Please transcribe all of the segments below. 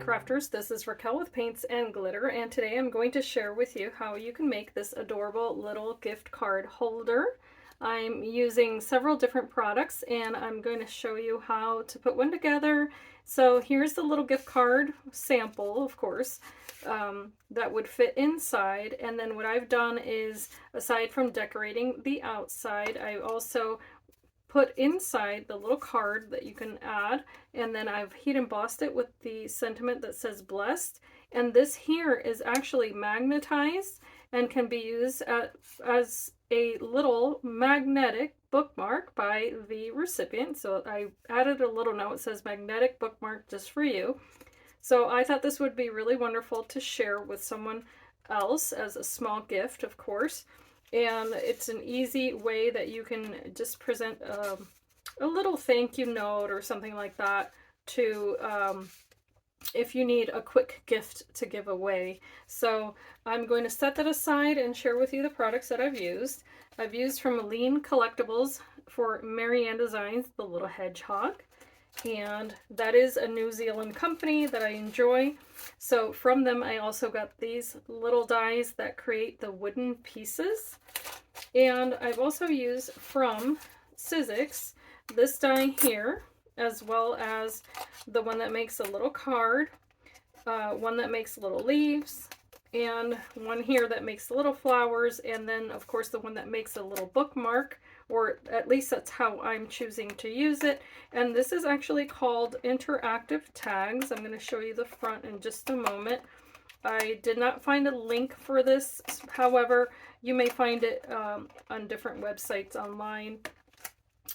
crafters, this is Raquel with Paints and Glitter, and today I'm going to share with you how you can make this adorable little gift card holder. I'm using several different products and I'm going to show you how to put one together. So here's the little gift card sample, of course, that would fit inside. And then what I've done is, aside from decorating the outside, I also put inside the little card that you can add, and then I've heat embossed it with the sentiment that says blessed. And this here is actually magnetized and can be used as a little magnetic bookmark by the recipient. So I added a little note that says magnetic bookmark just for you. So I thought this would be really wonderful to share with someone else as a small gift, of course. And it's an easy way that you can just present a little thank you note or something like that to if you need a quick gift to give away. So I'm going to set that aside and share with you the products that I've used. I've used from Eline Collectables for Marianne Designs, the little hedgehog. And that is a New Zealand company that I enjoy. So from them I also got these little dies that create the wooden pieces. And I've also used from Sizzix this die here, as well as the one that makes a little card, one that makes little leaves, and one here that makes little flowers, and then of course the one that makes a little bookmark, or at least that's how I'm choosing to use it. And this is actually called interactive tags. I'm going to show you the front in just a moment. I did not find a link for this, however you may find it on different websites online.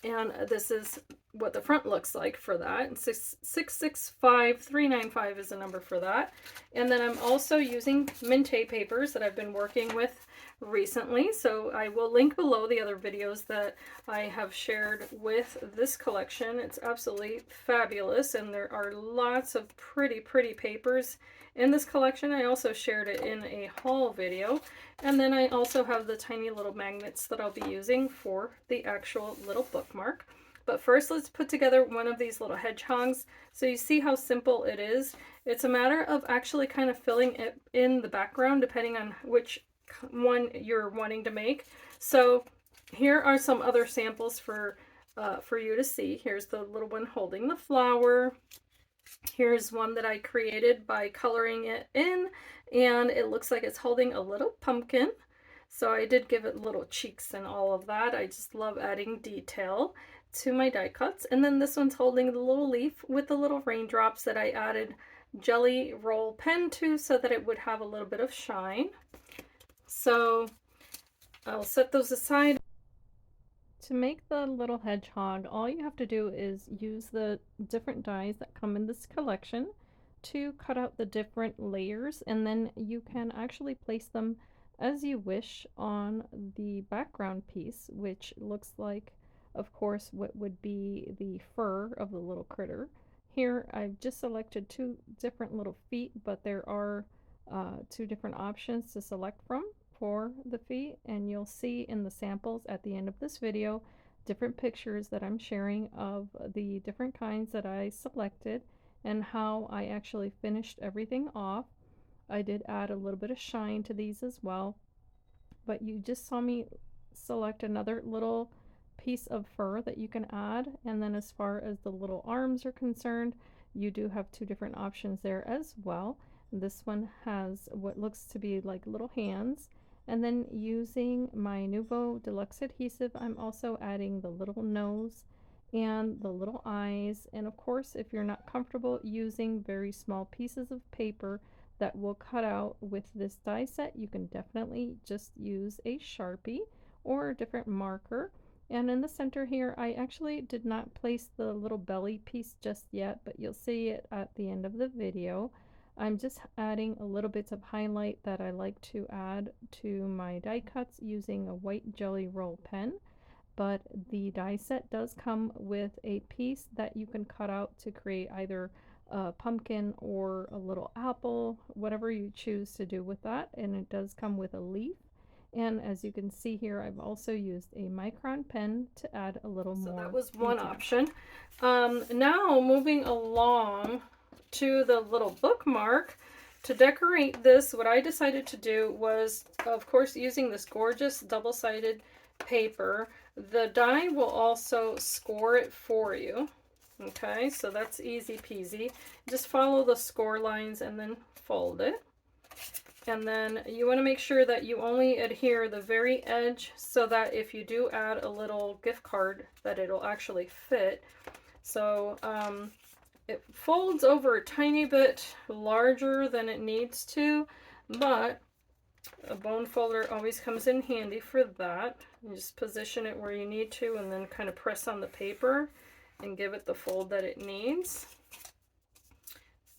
And this is what the front looks like for that. And 665395 is the number for that. And then I'm also using Minte papers that I've been working with recently. So I will link below the other videos that I have shared with this collection. It's absolutely fabulous, and there are lots of pretty papers in this collection. I also shared it in a haul video. And then I also have the tiny little magnets that I'll be using for the actual little bookmark. But first, let's put together one of these little hedgehogs. So you see how simple it is. It's a matter of actually kind of filling it in the background depending on which one you're wanting to make. So here are some other samples for you to see. Here's the little one holding the flower. Here's one that I created by coloring it in, and it looks like it's holding a little pumpkin. So I did give it little cheeks and all of that. I just love adding detail to my die cuts. And then this one's holding the little leaf with the little raindrops that I added jelly roll pen to so that it would have a little bit of shine. So I'll set those aside. To make the little hedgehog, all you have to do is use the different dies that come in this collection to cut out the different layers, and then you can actually place them as you wish on the background piece, which looks like, of course, what would be the fur of the little critter. Here I've just selected two different little feet, but there are two different options to select from for the feet, and you'll see in the samples at the end of this video different pictures that I'm sharing of the different kinds that I selected and how I actually finished everything off. I did add a little bit of shine to these as well, but you just saw me select another little piece of fur that you can add. And then as far as the little arms are concerned, you do have two different options there as well. This one has what looks to be like little hands. And then using my Nouveau Deluxe adhesive, I'm also adding the little nose and the little eyes. And of course, if you're not comfortable using very small pieces of paper that will cut out with this die set, you can definitely just use a Sharpie or a different marker. And in the center here, I actually did not place the little belly piece just yet, but you'll see it at the end of the video. I'm just adding a little bits of highlight that I like to add to my die cuts using a white jelly roll pen. But the die set does come with a piece that you can cut out to create either a pumpkin or a little apple, whatever you choose to do with that. And it does come with a leaf. And as you can see here, I've also used a micron pen to add a little more. So that was one option. Now moving along to the little bookmark. To decorate this, what I decided to do was, of course, using this gorgeous double-sided paper. The die will also score it for you. Okay, so that's easy peasy. Just follow the score lines and then fold it. And then you want to make sure that you only adhere the very edge so that if you do add a little gift card, that it'll actually fit. So it folds over a tiny bit larger than it needs to, but a bone folder always comes in handy for that. You just position it where you need to and then kind of press on the paper and give it the fold that it needs.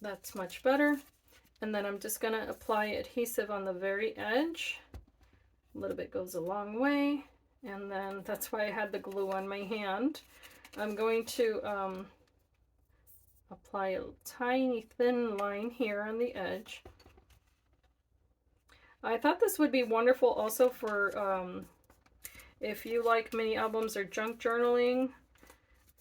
That's much better. And then I'm just going to apply adhesive on the very edge. A little bit goes a long way. And then that's why I had the glue on my hand. I'm going to apply a tiny thin line here on the edge. I thought this would be wonderful also for if you like mini albums or junk journaling,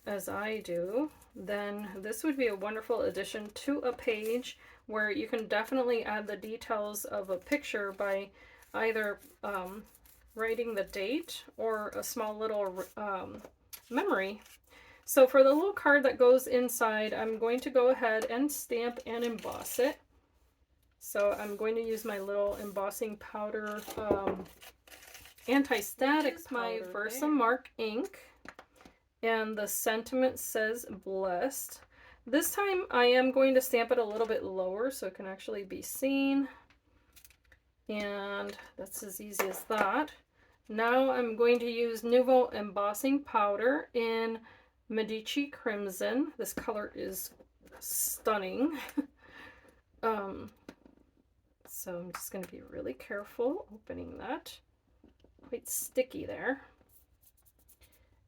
as I do, then this would be a wonderful addition to a page where you can definitely add the details of a picture by either writing the date or a small little memory. So for the little card that goes inside, I'm going to go ahead and stamp and emboss it. So I'm going to use my little embossing powder, anti-static, my Versamark ink, and the sentiment says blessed. This time I am going to stamp it a little bit lower so it can actually be seen. And that's as easy as that. Now I'm going to use Nouveau embossing powder in Medici Crimson. This color is stunning. So I'm just going to be really careful opening that. Quite sticky there.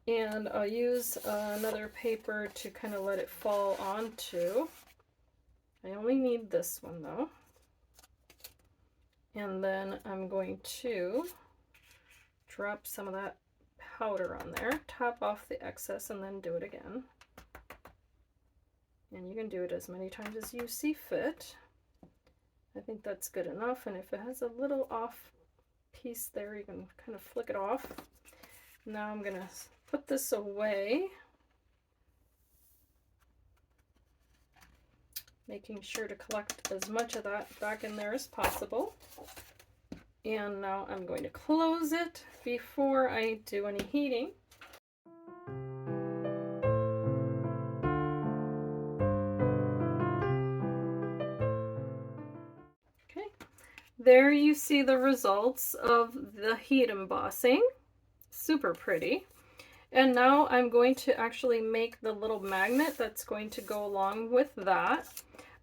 And I'll use another paper to kind of let it fall onto. I only need this one though. And then I'm going to drop some of that powder on there, top off the excess, and then do it again. And you can do it as many times as you see fit. I think that's good enough, and if it has a little off piece there, you can kind of flick it off. Now I'm going to put this away, making sure to collect as much of that back in there as possible. And now I'm going to close it before I do any heating. Okay, there you see the results of the heat embossing. Super pretty. And now I'm going to actually make the little magnet that's going to go along with that.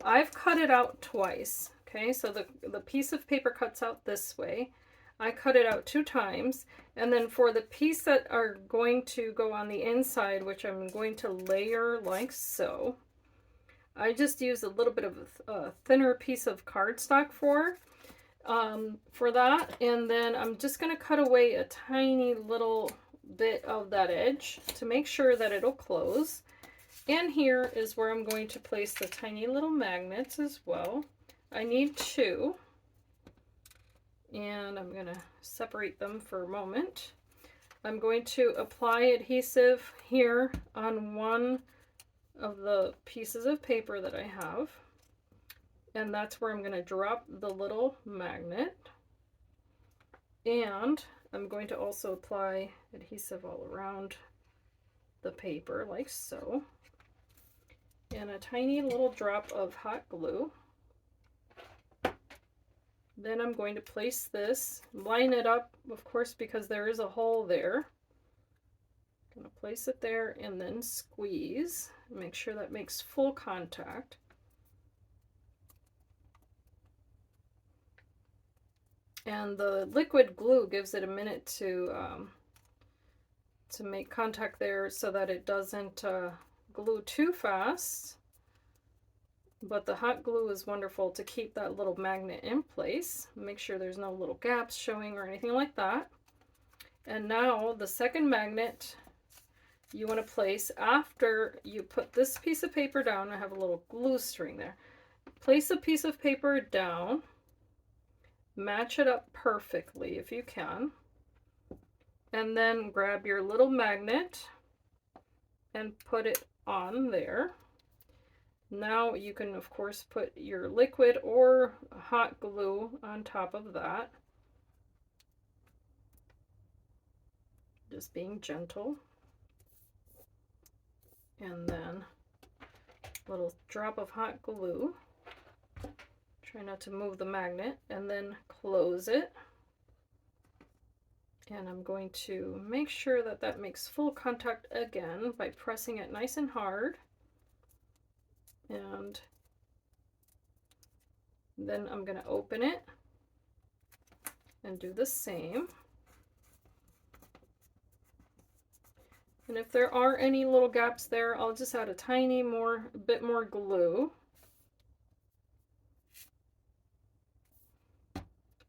I've cut it out twice. Okay, so the piece of paper cuts out this way. I cut it out 2 times. And then for the piece that are going to go on the inside, which I'm going to layer like so, I just use a little bit of a thinner piece of cardstock for that. And then I'm just going to cut away a tiny little bit of that edge to make sure that it'll close. And here is where I'm going to place the tiny little magnets as well. I need 2, and I'm going to separate them for a moment. I'm going to apply adhesive here on one of the pieces of paper that I have, and that's where I'm going to drop the little magnet. And I'm going to also apply adhesive all around the paper like so, and a tiny little drop of hot glue. Then I'm going to place this, line it up, of course, because there is a hole there. I'm going to place it there and then squeeze. Make sure that makes full contact. And the liquid glue gives it a minute to make contact there so that it doesn't glue too fast. But the hot glue is wonderful to keep that little magnet in place. Make sure there's no little gaps showing or anything like that. And now the second magnet you want to place, after you put this piece of paper down, I have a little glue string there. Place a piece of paper down, match it up perfectly if you can, and then grab your little magnet and put it on there. Now you can, of course, put your liquid or hot glue on top of that. Just being gentle. And then a little drop of hot glue. Try not to move the magnet, and then close it. And I'm going to make sure that that makes full contact again by pressing it nice and hard. And then I'm going to open it and do the same. And if there are any little gaps there, I'll just add a tiny bit more glue.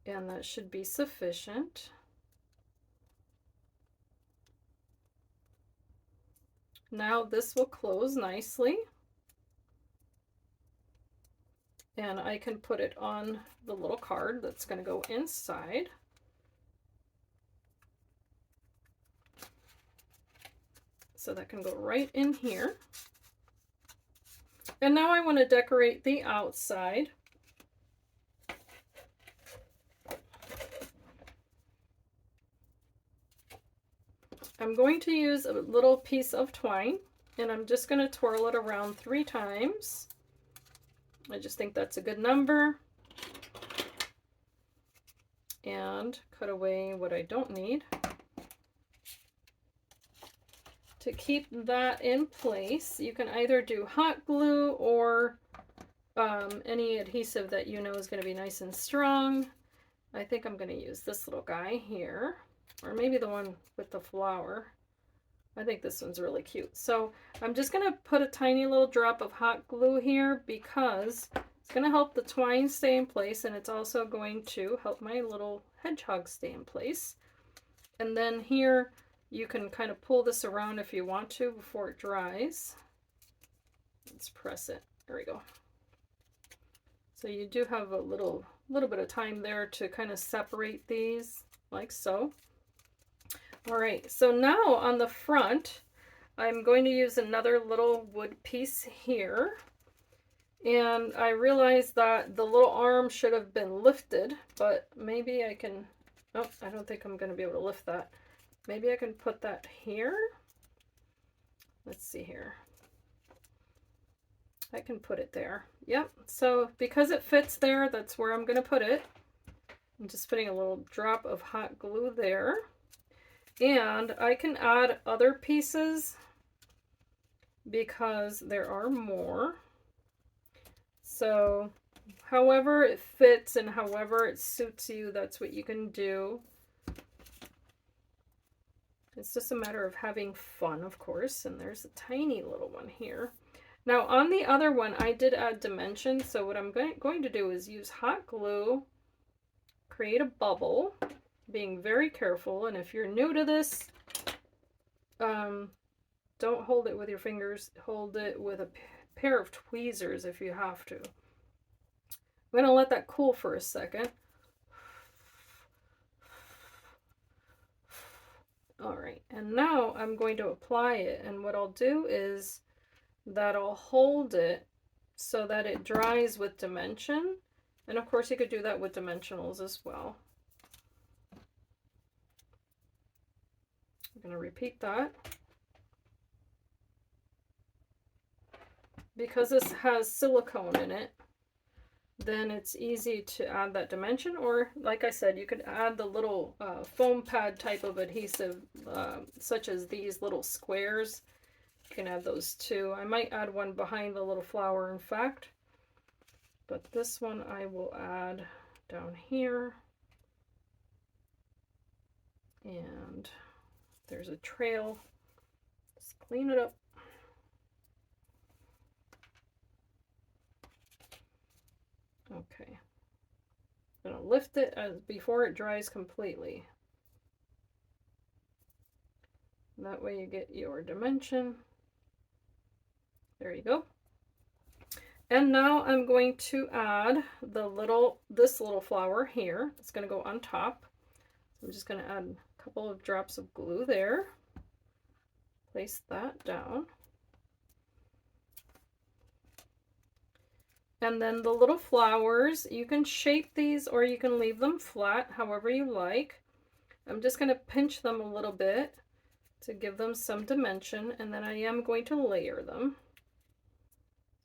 And that should be sufficient. Now this will close nicely. And I can put it on the little card that's going to go inside. So that can go right in here. And now I want to decorate the outside. I'm going to use a little piece of twine, and I'm just going to twirl it around 3 times. I just think that's a good number. And cut away what I don't need. To keep that in place, you can either do hot glue or any adhesive that you know is going to be nice and strong. I think I'm going to use this little guy here, or maybe the one with the flower. I think this one's really cute. So I'm just going to put a tiny little drop of hot glue here because it's going to help the twine stay in place, and it's also going to help my little hedgehog stay in place. And then here you can kind of pull this around if you want to before it dries. Let's press it. There we go. So you do have a little bit of time there to kind of separate these like so. All right, so now on the front, I'm going to use another little wood piece here. And I realized that the little arm should have been lifted, but maybe I can, oh, I don't think I'm going to be able to lift that. Maybe I can put that here. Let's see here. I can put it there. Yep, so because it fits there, that's where I'm going to put it. I'm just putting a little drop of hot glue there. And I can add other pieces because there are more. So however it fits and however it suits you, that's what you can do. It's just a matter of having fun, of course. And there's a tiny little one here. Now on the other one, I did add dimensions. So what I'm going to do is use hot glue, create a bubble, being very careful. And if you're new to this, don't hold it with your fingers. Hold it with a pair of tweezers if you have to. I'm going to let that cool for a second. All right, and now I'm going to apply it. And what I'll do is that I'll hold it so that it dries with dimension. And of course you could do that with dimensionals as well. I'm going to repeat that. Because this has silicone in it, then it's easy to add that dimension, or like I said, you could add the little foam pad type of adhesive, such as these little squares. You can add those too. I might add one behind the little flower, in fact, but this one I will add down here. And there's a trail. Just clean it up. Okay, I'm going to lift it before it dries completely. That way you get your dimension. There you go. And now I'm going to add this little flower here. It's going to go on top. I'm just going to add a couple of drops of glue there. Place that down. And then the little flowers, you can shape these or you can leave them flat, however you like. I'm just going to pinch them a little bit to give them some dimension, and then I am going to layer them.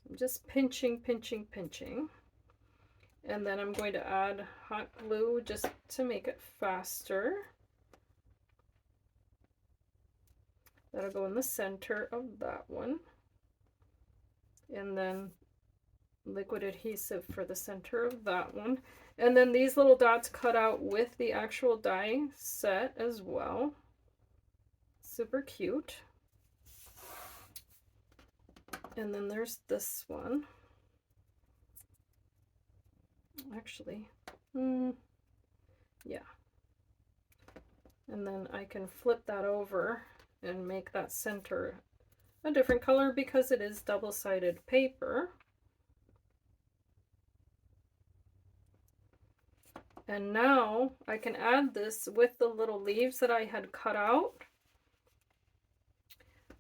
I'm just pinching, pinching, pinching. And then I'm going to add hot glue just to make it faster. That'll go in the center of that one. And then liquid adhesive for the center of that one. And then these little dots cut out with the actual die set as well. Super cute. And then there's this one. Actually, yeah. And then I can flip that over and make that center a different color because it is double-sided paper. And now I can add this with the little leaves that I had cut out.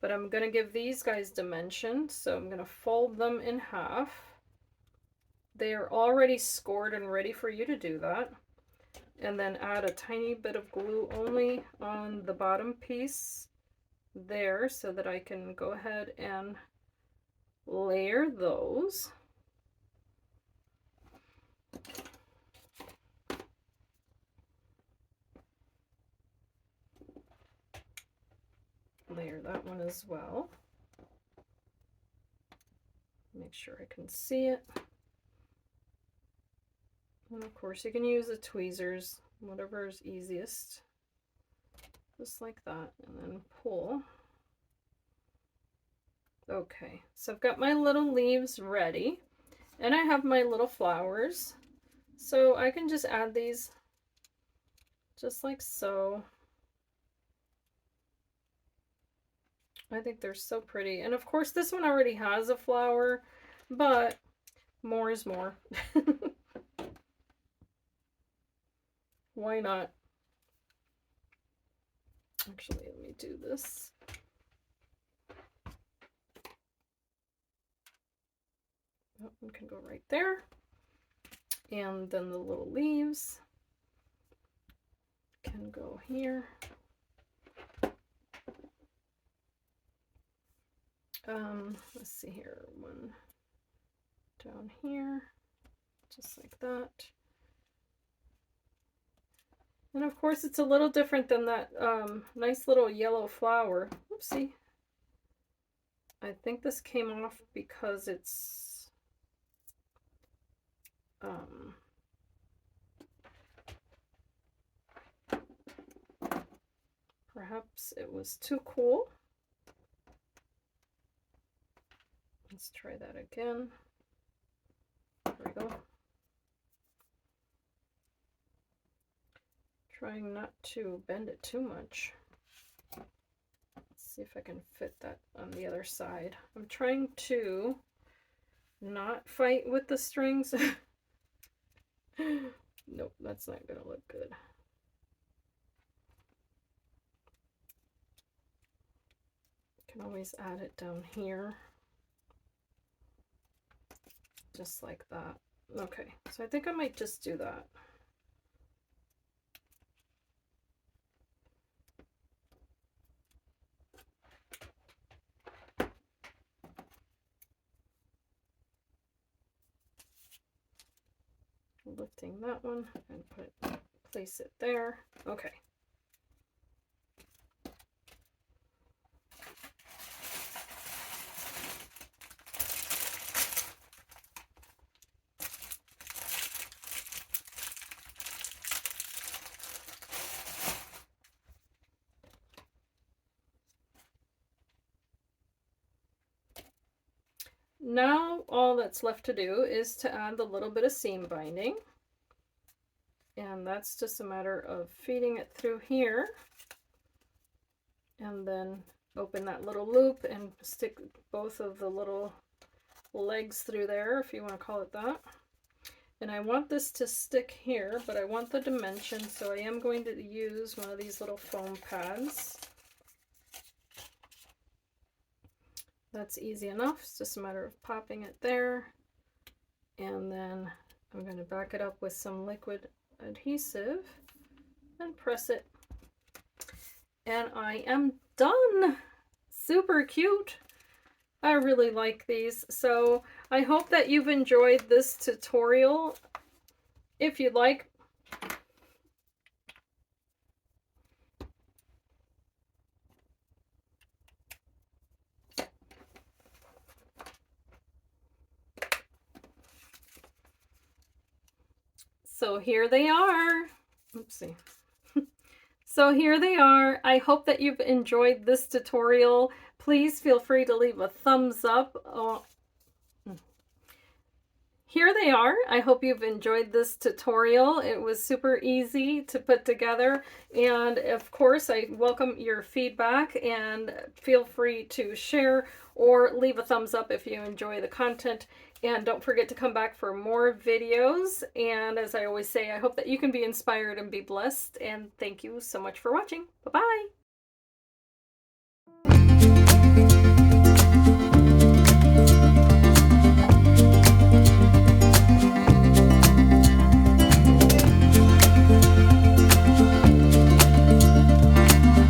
But I'm going to give these guys dimension, so I'm going to fold them in half. They are already scored and ready for you to do that. And then add a tiny bit of glue only on the bottom piece there so that I can go ahead and layer those. Layer that one as well. Make sure I can see it. And of course you can use the tweezers, whatever is easiest. Just like that, and then pull. Okay, so I've got my little leaves ready, and I have my little flowers. So I can just add these just like so. I think they're so pretty. And of course this one already has a flower, but more is more. Why not? Actually, let me do this. That one can go right there. And then the little leaves can go here. Let's see here, one down here, just like that. And of course it's a little different than that nice little yellow flower. Oopsie. I think this came off because it's perhaps it was too cool. Let's try that again. There we go. Trying not to bend it too much. Let's see if I can fit that on the other side. I'm trying to not fight with the strings. Nope, that's not gonna look good. Can always add it down here. Just like that. Okay, so I think I might just do that. Lifting that one and place it there. Okay. Now all that's left to do is to add the little bit of seam binding, and that's just a matter of feeding it through here and then open that little loop and stick both of the little legs through there, if you want to call it that. And I want this to stick here, but I want the dimension, so I am going to use one of these little foam pads. That's easy enough. It's just a matter of popping it there. And then I'm going to back it up with some liquid adhesive and press it. And I am done. Super cute. I really like these. So I hope that you've enjoyed this tutorial. If you'd like, so here they are. Oopsie. So here they are. I hope that you've enjoyed this tutorial. Please feel free to leave a thumbs up. Here they are. I hope you've enjoyed this tutorial. It was super easy to put together. And of course, I welcome your feedback, and feel free to share or leave a thumbs up if you enjoy the content. And don't forget to come back for more videos. And as I always say, I hope that you can be inspired and be blessed. And thank you so much for watching. Bye-bye.